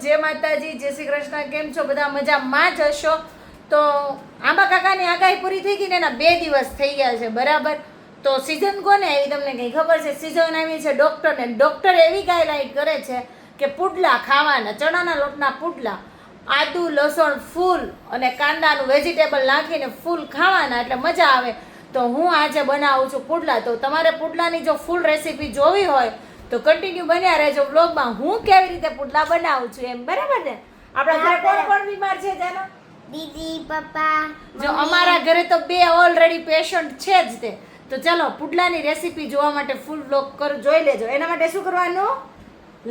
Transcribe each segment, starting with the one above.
જય માતાજી, જય શ્રી કૃષ્ણ. કેમ છો બધા? મજામાં જ હશો. તો આંબા કાકાની આગાહી પૂરી થઈ ગઈ ને એના 2 દિવસ થઈ ગયા છે, બરાબર. તો સિઝન કોને આવી તમને કંઈ ખબર છે? સિઝન આવી છે ડૉક્ટરને. ડૉક્ટર એવી ગાઈડલાઈન કરે છે કે પુડલા ખાવાના, ચણાના લોટના પુડલા, આદુ લસણ ફૂલ અને કાંદાનું વેજીટેબલ નાખીને ફૂલ ખાવાના, એટલે મજા આવે. તો હું આજે બનાવું છું પુડલા. તો તમારે પુડલાની જો ફૂલ રેસીપી જોવી હોય તો કન્ટિન્યુ બન્યા રહેજો વ્લોગમાં, હું કેવી રીતે પુડલા બનાવું છું એમ, બરાબર ને? આપણા ઘરે કોણ કોણ બીમાર છે જાનો? દીદી, પપ્પા. જો અમારા ઘરે તો 2 ઓલરેડી પેશન્ટ છે જ તે. તો ચાલો પુડલાની રેસીપી જોવા માટે ફૂલ વ્લોગ જોઈ લેજો. એના માટે શું કરવાનું?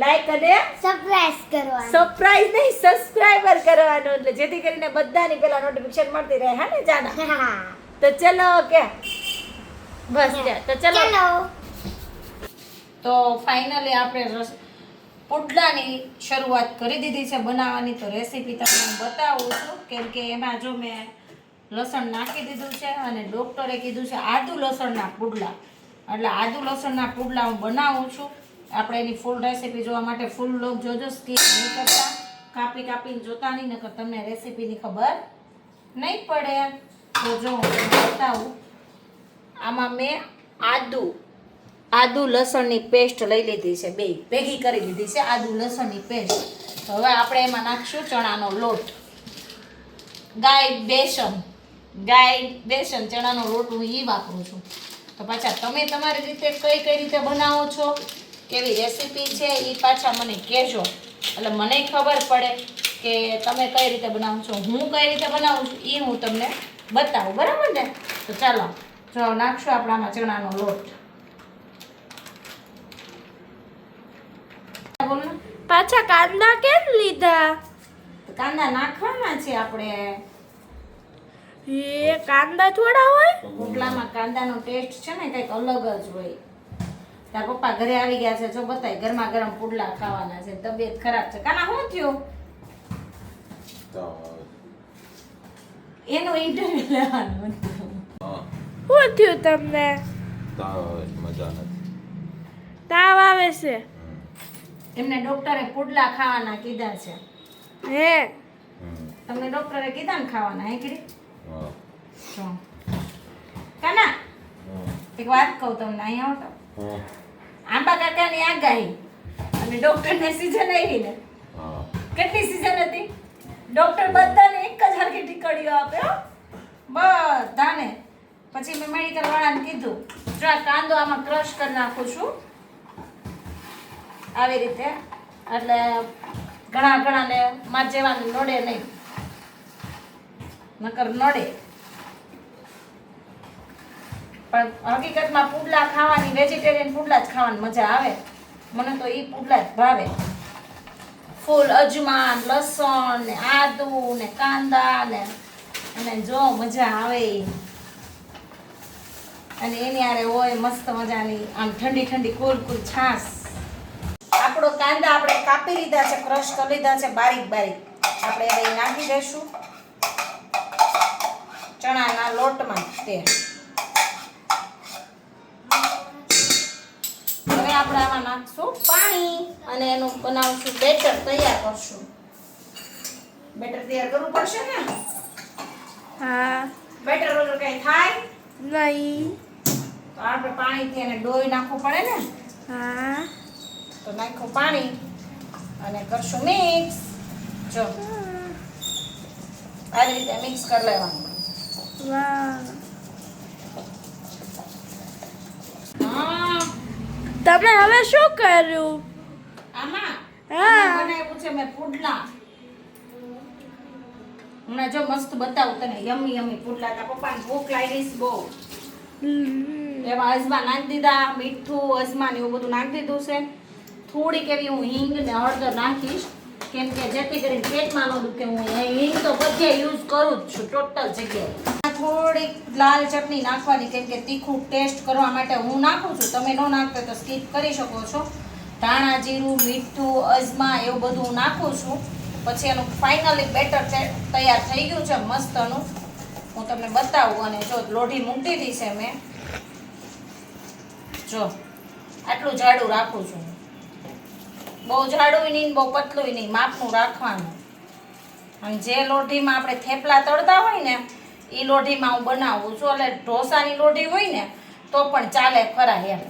લાઈક અને સરપ્રાઈઝ કરવાનું. સરપ્રાઈઝ નહીં, સબસ્ક્રાઇબર કરવાનું, એટલે જેથી કરીને બધાની પહેલા નોટિફિકેશન મળતી રહે. હા ને જાના? હા. તો ચલો કે બસ તો ચલો. ચલો. તો ફાઇનલી આપણે પુડલાની શરૂઆત કરી દીધી છે બનાવવાની. તો રેસીપી તમને હું બતાવું છું, કેમ કે એમાં જો મેં લસણ નાખી દીધું છે અને ડૉક્ટરે કીધું છે આદુ લસણના પુડલા, એટલે આદુ લસણના પુડલા હું બનાવું છું. આપણે એની ફૂલ રેસીપી જોવા માટે ફૂલ લોક જોજો, સ્કીપ નહીં કરતા, કાપીને જોતા નહીં, નકર તમને રેસીપીની ખબર નહીં પડે. તો જો હું બતાવું, આમાં મેં આદુ લસણની પેસ્ટ લઈ લીધી છે, 2 ભેગી કરી લીધી છે આદુ લસણની પેસ્ટ. તો હવે આપણે એમાં નાખશું ચણાનો લોટ, ગાય બેસન ચણાનો લોટ હું એ વાપરું છું. તો પાછા તમે તમારી રીતે કઈ રીતે બનાવો છો, કેવી રેસીપી છે એ પાછા મને કહેજો, એટલે મને ખબર પડે કે તમે કઈ રીતે બનાવો છો. હું કઈ રીતે બનાવું છું એ હું તમને બતાવું, બરાબર ને? તો ચાલો જો નાખશું આપણે આમાં ચણાનો લોટ. પાછા કાંદા કેમ લીધા? કાંદા નાખવાના છે આપણે. એ કાંદા થોડા હોય? પુડલામાં કાંદાનો ટેસ્ટ છે ને કંઈક અલગ જ હોય. તાર પપ્પા ઘરે આવી ગયા છે, જો બતાય ગરમા ગરમ પુડલા ખાવાના છે. તબિયત ખરાબ છે. કાના શું થયું? એનો ઇન્ટરવ્યુ લેવાનું હતું. શું થયું તમને? મજા નથી. તાવ આવે છે? એમને ડોક્ટરે પુડલા ખાવાના કીધા છે. હે? તમને ડોક્ટરે કીધા ને ખાવાના, હે કીધી? જો કાના એક વાત કહું તમને, અહીંયા આવો તો. આંબા કાકાની આગાહી અને ડોક્ટરને સીઝન આવી ને, કેટલી સીઝન હતી? ડોક્ટર બધાને એક જ હરખી ટીકડીઓ આપે હો, બધાને. પછી મેં મેડિકલ વાળાને કીધું, જો આ કાંદો આમાં ક્રશ કરી નાખું છું આવી રીતે, એટલે ઘણાને માર જેવાને નડે નહીં, નકર નડે. પણ હકીકતમાં પુડલા ખાવાની, વેજીટેરિયન પુડલા જ ખાવાની મજા આવે. મને તો એ પુડલા જ ભાવે. ફૂલ અજમાન, લસણ ને આદુ ને કાંદા ને, અને જો મજા આવે. અને એની આરે હોય મસ્ત મજાની આમ ઠંડી કુલ છાશ. આપણો કાંદા આપણે કાપી લીધા છે, ક્રશ કરી લીધા છે બારીક. આપણે હવે નાખી દઈશું ચણાના લોટમાં. તે હવે આપણે આમાં નાખશું પાણી અને એનું બનાવશું બેટર, તૈયાર કરશું. બેટર તૈયાર કરવું પડશે ને? હા. બેટર વગર કઈ થાય નહીં. તો આપણે પાણીથી એને ડોઈ નાખવું પડે ને. હા. તો નાખું પાણી અને કરશું મિક્સ. જો આવી રીતે મિક્સ કરી લેવાનું. વાહ. હા, તમે હવે શું કર્યું? આમાં હા. બનાવ્યું છે મેં પુડલા. હમણાં જો મસ્ત બતાવું તને, યમી પુડલા. તારા પપ્પાને ભૂખ લાગી છે બહુ. એમાં અજમા નાખી દીધા, મીઠું અજમા એવું બધું નાખી દીધું છે. થોડીક એવી હું હિંગ ને હળદર નાખીશ, કેમ કે જેથી કરીને પેટમાં ન દુખે. હું હિંગ તો બધે યુઝ કરું જ છું, ટોટલ જગ્યાએ. થોડીક લાલ ચટણી નાખવાની, કેમ કે તીખું ટેસ્ટ કરવા માટે હું નાખું છું. તમે ન નાખતો તો સ્કીપ કરી શકો છો. ધાણા જીરું, મીઠું, અજમા એવું બધું હું નાખું છું. પછી એનું ફાઇનલી બેટર તૈયાર થઈ ગયું છે મસ્તનું. હું તમને બતાવું. અને જો લોઢી મૂકી દીધી છે મેં, જો આટલું જાડું રાખું છું. બહુ જાડું નહીં બહુ પતલું નહીં, માપનું રાખવાનું. અને જે લોઢીમાં આપણે થેપલા તળતા હોય ને એ લોઢીમાં હું બનાવું છું. એટલે ઢોસાની લોઢી હોય ને તો પણ ચાલે ખરા એમ.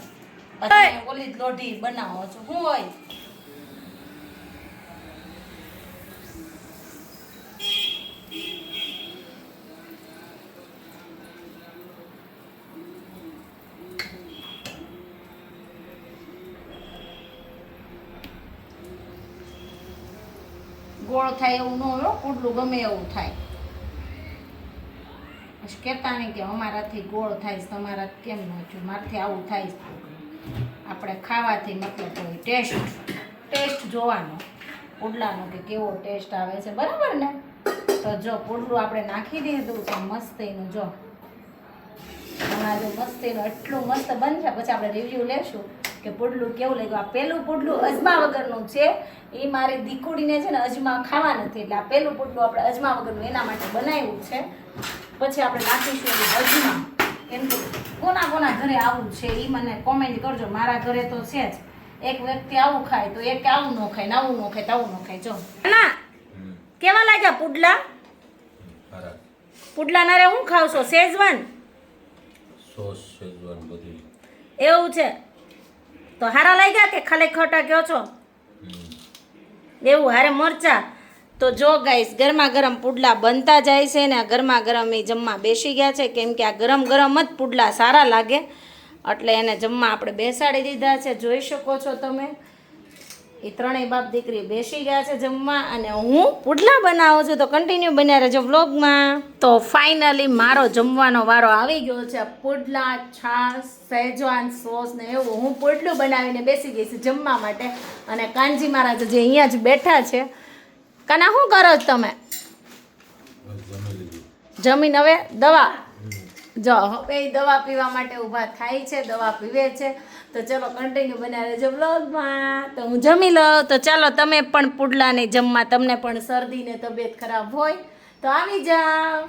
પછી ઓલી જ લોઢી બનાવો છો શું હોય. ગોળ થાય એવું ન હોય, પુડલું ગમે એવું થાય. પછી કહેતા નહીં કે અમારાથી ગોળ થાય છે તમારા કેમ ન થયું, મારાથી આવું થાય છે. આપણે ખાવાથી મતલબ હોય, ટેસ્ટ જોવાનો પુડલાનો કે કેવો ટેસ્ટ આવે છે, બરાબર ને. તો જો પુડલું આપણે નાખી દીધું છે મસ્તીનું. જો હમણાં જો મસ્તીનું એટલું મસ્ત બનશે પછી આપણે રિવ્યૂ લેશું કે પુડલું કેવું લાગ્યું. આ પહેલું પુડલું અજમા વગરનું છે. એ મારી દીકુડીને છે ને અજમા ખાવા નથી, એટલે આ પહેલું પુડલું આપણે અજમા વગરનું એના માટે બનાવ્યું છે. પછી આપણે નાખીશું અજમા. કેમ કે કોના ઘરે આવું છે એ મને કોમેન્ટ કરજો. મારા ઘરે તો છે જ. એક વ્યક્તિ આવું ખાય તો એક આવું ન ખાય, ને આવું ન ખાય તો આવું ન ખાય. જો ના કેવા લાગ્યા પુડલા? પુડલા ના રે હું ખાવશો? શેઝવાન સોસ શેઝવાન બધી એવું છે તો હારા લાગ્યા કે ખાલી ખોટા કહો છો? એવું હારે મરચા. તો જો ગાઈસ ગરમા ગરમ પુડલા બનતા જાય છે ને ગરમા ગરમ એ જમવા બેસી ગયા છે. કેમ કે આ ગરમ ગરમ જ પુડલા સારા લાગે એટલે એને જમવા આપણે બેસાડી દીધા છે. જોઈ શકો છો તમે એ ત્રણેય બાપ દીકરી બેસી ગયા છે જમવા અને હું પુડલા બનાવું છું. તો કન્ટિન્યુ બન્યા રહેજો વ્લોગમાં. તો ફાઇનલી મારો જમવાનો વારો આવી ગયો છે. પુડલા, છાશ, શેઝવાન સોસ ને એવું હું પુડલું બનાવીને બેસી ગઈ છું જમવા માટે. અને કાનજી મહારાજ જે અહીંયા જ બેઠા છે. કાના શું કરો છો તમે? જમીન હવે દવા. જો હવે દવા પીવા માટે ઊભા થાય છે, દવા પીવે છે. તો ચલો કન્ટિન્યુ બનાવી રહેજો વ્લોગમાં. તો હું જમી લઉં. તો ચાલો તમે પણ પુડલા ને જમવા. તમને પણ શરદી ને તબિયત ખરાબ હોય તો આવી જાઓ.